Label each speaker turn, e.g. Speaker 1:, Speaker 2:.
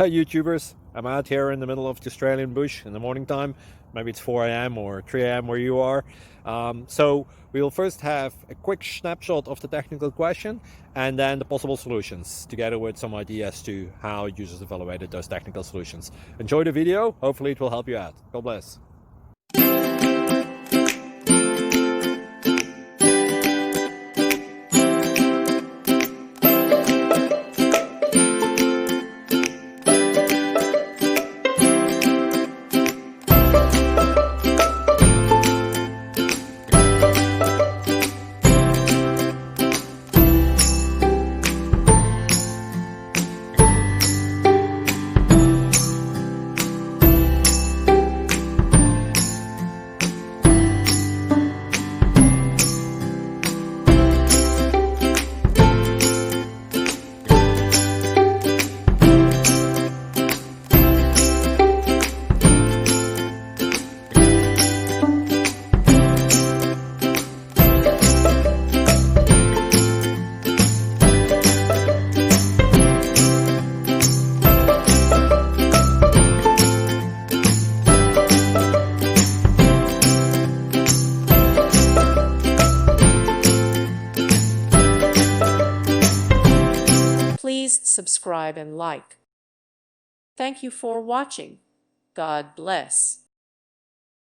Speaker 1: Hi YouTubers, I'm out here in the middle of the Australian bush in the morning time. Maybe it's 4 a.m. or 3 a.m. where you are. So we will first have a quick snapshot of the technical question and then the possible solutions, together with some ideas to how users evaluated those technical solutions. Enjoy the video, hopefully it will help you out. God bless.
Speaker 2: Please subscribe and like. Thank you for watching. God bless.